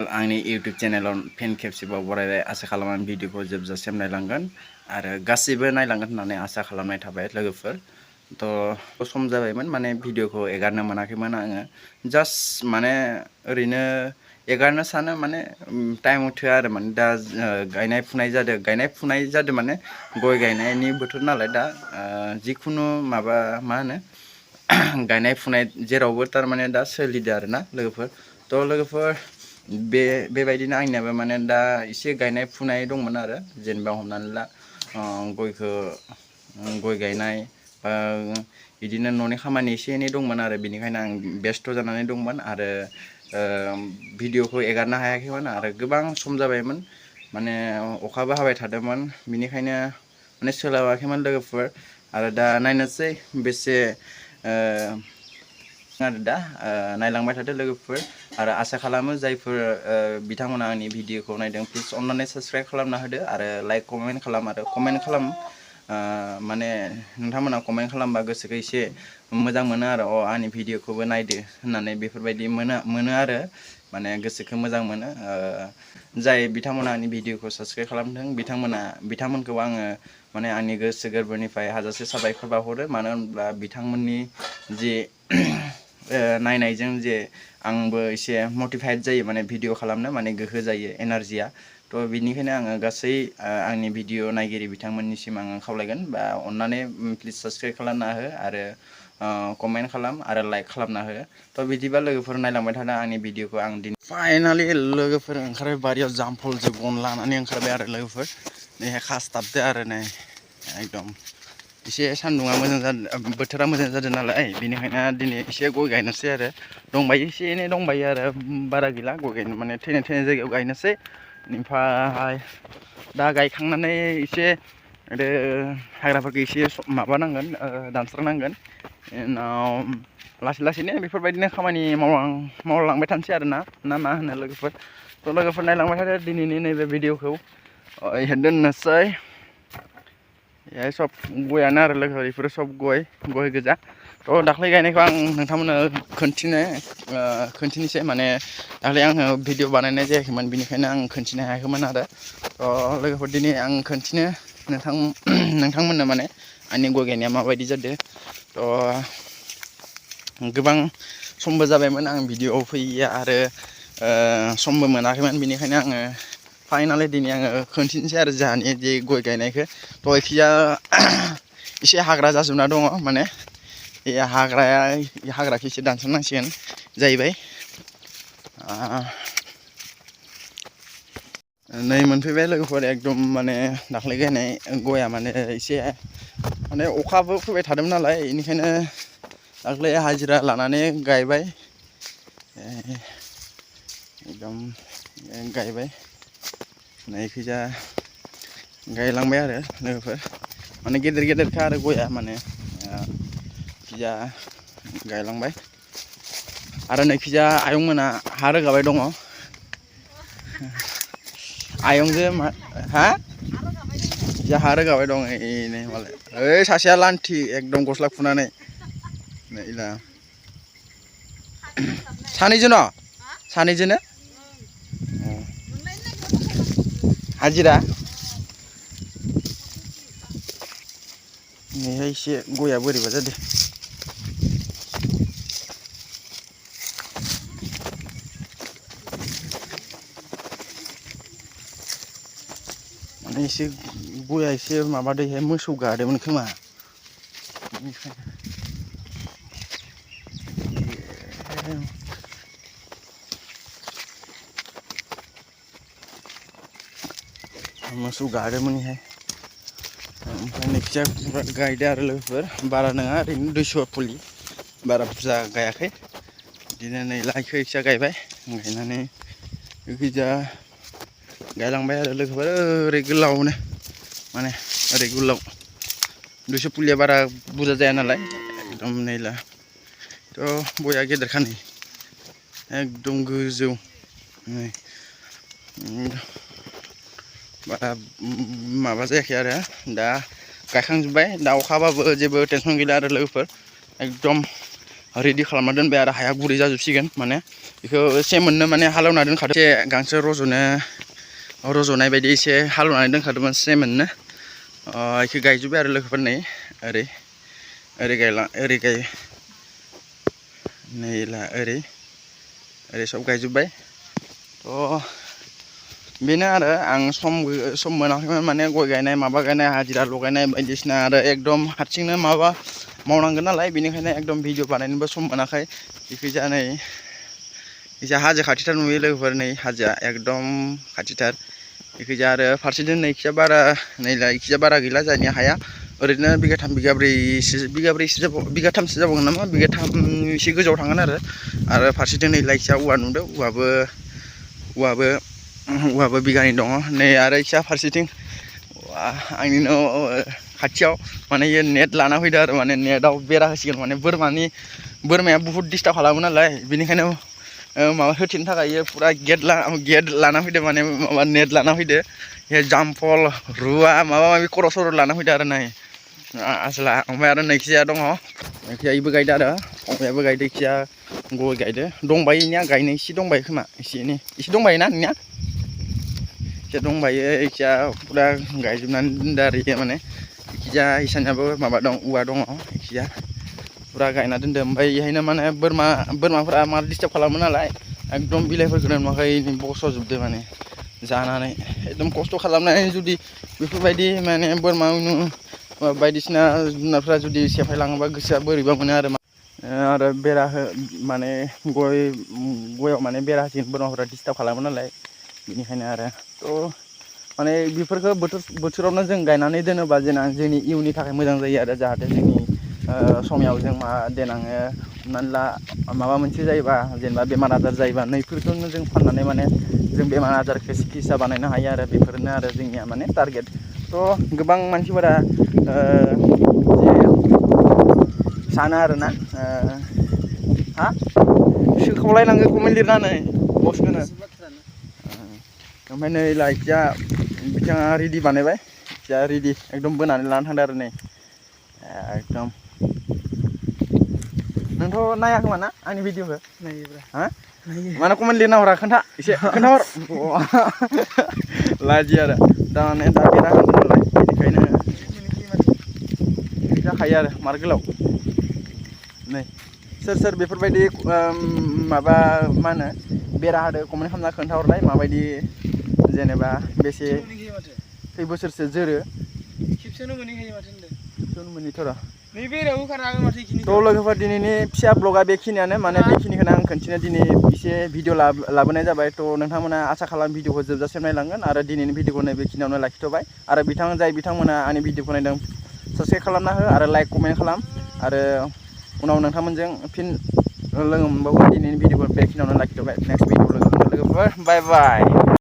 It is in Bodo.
आंनि इउट्युब चेनेलाव फिन खेबसेबाव बरायबाय आसा खालामो भिडिअखौ जोबजासिम नायलांगोन आरो गासैबो नायलांगोन होननानै आसा खालामनाय थाबाय लोगोफोर थ' सम जाबायमोन माने भिडिअखौ एगारनो मोनाखैमोन आङो जास्ट माने ओरैनो एगारनो सानो माने टाइम थोआ आरो माने दा गायनाय फुनाय जादों माने गय गायनायनि बोथोर नालाय दा जिखुनु माबा मा होनो गायनाय फुनाय जेरावबो थारमाने दा सोलिदो आरोना लोगोफोर थ' लोगोफोर बेबायदिनो आंनियाबो माने दा एसे गायनाय फुनाय दंमोन आरो जेनेबा हमनानै ला गय गायनाय बा बिदिनो न'नि खामानि एसे एनै दंमोन आरो बेनिखायनो आं बेस्थ' जानानै दंमोन आरो भिडिअखौ एगारनो हायाखैमोन आरो गोबां सम जाबायमोन माने अखाबो हाबाय थादोंमोन बिनिखायनो माने सोलाबाखैमोन लोगोफोर आरो दा नायनोसै बेसे आरो दा नायलांबाय थादो लोगोफोर आरो आसा खालामो जायफोर बिथांमोना आंनि भिडिअखौ नायदों प्लिज अननानै साबस्क्राइब खालामना होदो आरो लाइक कमेन्ट खालाम माने नोंथांमोना कमेन्ट खालामबा गोसोखौ एसे मोजां मोनो आरो आंनि भिडिअखौबो नायदो होननानै बेफोरबायदि मोनो आरो माने गोसोखौ मोजां मोनो जाय बिथांमोना आंनि भिडिअखौ साबस्क्राइब खालामदों बिथांमोनखौ आङो माने आंनि गोसो गोरबोनिफ्राय हाजासे साबायखर बावहरो मानो होनब्ला बिथांमोननि जे नायनायजों जे आंबो एसे मटिभेट जायो माने भिडिअ खालामनो माने गोहो जायो एनारजिया थ' बिनिखायनो आङो गासै आंनि भिडिअ नायगिरि बिथांमोननिसिम आङो खावलायगोन बा अननानै प्लिज साबस्क्राइब खालामना हो आरो कमेन्ट खालाम आरो लाइक खालामना हो थ' बिदिबा लोगोफोर नायलांबाय थादों आंनि भिडिअखौ आं दिनै फाइनालि लोगोफोर ओंखारबाय बारियाव जामफलजों गन लानानै ओंखारबाय आरो लोगोफोर नैहाय खासथाबदो आरो नै एकदम एसे सान्दुङा मोजां जादों बोथोरा मोजां जादों नालाय बेनिखायनो दिनै एसे गय गायनोसै आरो दंबायो एसे एनै दंबायो आरो बारा गैला गय गायनो माने थैनाय जायगायाव गायनोसै ओमफ्राय दा गायखांनानै एसे आरो हाग्राफोरखौ एसे माबानांगोन दानस्रांनांगोन उनाव लासैनो बेफोरबायदिनो खामानि मावलांबाय थानोसै आरो ना मा होनो लोगोफोर थ' लोगोफोर नायलांबाय थादो दिनैनि नैबे भिडिअखौ दोननोसै बेहाय सब गयानो आरो लोगोफोर बेफोरो सब गय गोजा थ' दाख्लै गायनायखौ आं नोंथांमोननो खोन्थिनोसै माने दाख्लै आङो भिडिअ बानायनाय जायाखैमोन बिनिखायनो आं खोन्थिनो हायाखैमोन आरो थ' लोगोफोर दिनै आं खोन्थिनो नोंथांमोननो माने आंनि गय गायनाया माबायदि जादों थ' गोबां समबो जाबायमोन आं भिडिअआव फैया आरो समबो मोनाखैमोन बिनिखायनो आङो फाइनालि दिनै आङो खोन्थिनोसै आरो जोंहानि जे गय गायनायखौ थ' एखिजा एसे हाग्रा जाजोबना दङ माने बे हाग्राखौ एसे दानस्रांनांसिगोन जाहैबाय नै मोनफैबाय लोगोफोर एकदम माने दाख्लै गायनाय गया माने एसे माने अखाबो फैबाय थादोंमोन नालाय बेनिखायनो दाख्लै हाजिरा लानानै गायबाय एकदम गायबाय नैखैजा गायलांबाय आरो लोगोफोर माने गेदेरखा आरो गया माने खिजा गायलांबाय आरो नैखिजा आयंमोना हा रोगाबाय दङ आयंजों हा हा रोगाबाय दं नै मालाय ओइ सासेया लान्थि एकदम गस्ला खुनानै नै दा सानैजोंनो हाजिरा नैहाय एसे गया बोरैबा जादों माने एसे गया एसे माबादोंहाय मोसौ गादोंमोन खोमा मोसौ गादोंमोन इहाय ओमफ्राय नैखिजा गायदों आरो लोगोफोर बारा नङा ओरैनो 200 फुलि बारा बुरजा गायाखै बिदिनो नै लाइखौ एसे गायबाय गायनानै बेखिजा गायलांबाय आरो लोगोफोर ओरै गोलावनो माने ओरै गोलाव 200 फुलिया बारा बुरजा जाया नालाय एकदम नैला थ' गया गेदेरखा नै एकदम गोजौ नै बारा माबा जायाखै आरो दा गायखांजोब्बाय दा अखाबाबो जेबो टेनसन गैला आरो लोगोफोर एकदम रेडि खालामना दोनबाय आरो हाया गुरै जाजोबसिगोन माने बेखौ एसे मोननो माने हालेवना दोनखादों एसे गांसो रज'नाय बायदि एसे हालेवनानै दोनखादोंमोन एसे मोननो बेखौ गायजोब्बाय आरो लोगोफोर नै ओरै गायो नै ला ओरै सब गायजोब्बाय थ' बेनो आरो आं सम मोनाखैमोन माने गय गायनाय माबा गायनाय हाजिरा लगायनाय बायदिसिना आरो एकदम हारसिंनो माबा मावनांगोन नालाय बेनिखायनो एकदम भिडिअ बानायनोबो सम मोनाखै बेखैजा नै इजा हाजो खाथिथार नुयो लोगोफोर नै हाजोआ एकदम खाथिथार बेखैजा आरो फारसेथिं नैखिजा बारा गैला जोंहानि हाया ओरैनो बिगाथाम बिगाथामसो जाबावगोन नामा बिगाथाम एसे गोजौआव थांगोन आरो फारसेथिं नै लाइखिजा औवा नुदों औवाबो बिगानै दङ नै आरो इसा फारसेथिं आंनि न' खाथियाव माने इयो नेट लाना फैदो आरो माने नेटआव बेरा होसिगोन माने बोरमाया बुहुत डिस्टार्ब खालामो नालाय बेनिखायनो माबा होथेनो थाखाय इयो फुरा गेट लाना फैदो माने माबा नेट लाना फैदो जामफल रुवा माबा माबि खर' लाना फैदो आरो नै आसोला ओमफ्राय आरो नैखिजाया दङ नैखिजा इबो गायदो आरो फंबायाबो गायदो इखिजा गय गायदो दंबायो इनिया गायनो इसे दंबायो खोमा एसे दंबायोना नोंनिया एसे दंबायो इखिजा फुरा गायजोबनानै दोनदो आरो इयो माने इखिजा इसानियाबो माबा दं औवा दङ इखिजा फुरा गायना दोनदो ओमफ्राय इहायनो माने बोरमाफोरा मार डिस्टार्ब खालामो नालाय एकदम बिलाइफोरखौनो नुवाखै बस'जोबदो माने जानानै एकदम खस्थ' खालामनानै जुदि बेफोरबायदि माने बोरमा बायदिसिना जुनारफ्रा जुदि सेफायलाङोबा गोसोआ बोरैबा मोनो आरो बेरा माने गयाव माने बेरा होसिगोन बोरमाफोरा डिस्टार्ब खालामो नालाय बेनिखायनो आरो थ' माने बेफोरखौ बोथोरावनो जों गायनानै दोनोबा जोंनि इयुननि थाखाय मोजां जायो आरो जाहाथे जोंनि समायाव जों देनाङो हमनानै ला माबा मोनसे जायोबा जेनेबा बेमार आजार जायोबा नैफोरखौनो जों फाननानै माने जों बेमार आजारखौ सिकित्सा बानायनो हायो आरो बेफोरनो आरो जोंनिया माने टारगेट थ' गोबां मानसिफोरा सानो आरोना सोखावलायनांगौ कमेन्ट लिरनानै बसखौनो ओमफ्राय नै लाइखिजा बिथाङा रेडि बानायबाय जा रेडि एकदम बोनानै लाना थांदो आरो नै एकदम नोंथ' नाया खोमा ना आंनि भिडिअखौ नायोब्रा माने कमेन्ट लिरना हरा एसे खोन्थाहर लाजियो आरो दामाने दा बेरा होनो नालाय बेनिखायनो जाखायो आरो मार गोलाव नै सोर बेफोरबायदि माबा मा होनो बेरा होदो कमेन्ट खालामना खोन्थाहरलाय माबायदि जेनेबा बेसे खै बोसोरसो जोरो खेबसेयावनो मोनहैखायो माथो होनदों खेबसेयावनो मोनहैथ'रा नै बेरायाव होखानो हागोन माथो इखिनि थ' लोगोफोर दिनैनि फिसा ब्लगा बेखिनियानो माने बेखिनिखौनो आं खनसेनो दिनै एसे भिडिअ लाबोनाय जाबाय थ' नोंथांमोना आसा खालाम भिडिअखौ जोबजासिम नायलांगोन आरो दिनैनि भिडिअखौ बेखिनियावनो लाखिथ'बाय आरो बिथांमोना आंनि भिडिअखौ नायदों साबस्क्राइब खालामना हो आरो लाइक कमेन्ट खालाम आरो उनाव नोंथांमोनजों फिन लोगो मोनबावगोन दिनैनि भिडिअखौ बेखिनियावनो लाखिथ'बाय नेक्स्ट भिडिअ लोगोफोर बाय बाय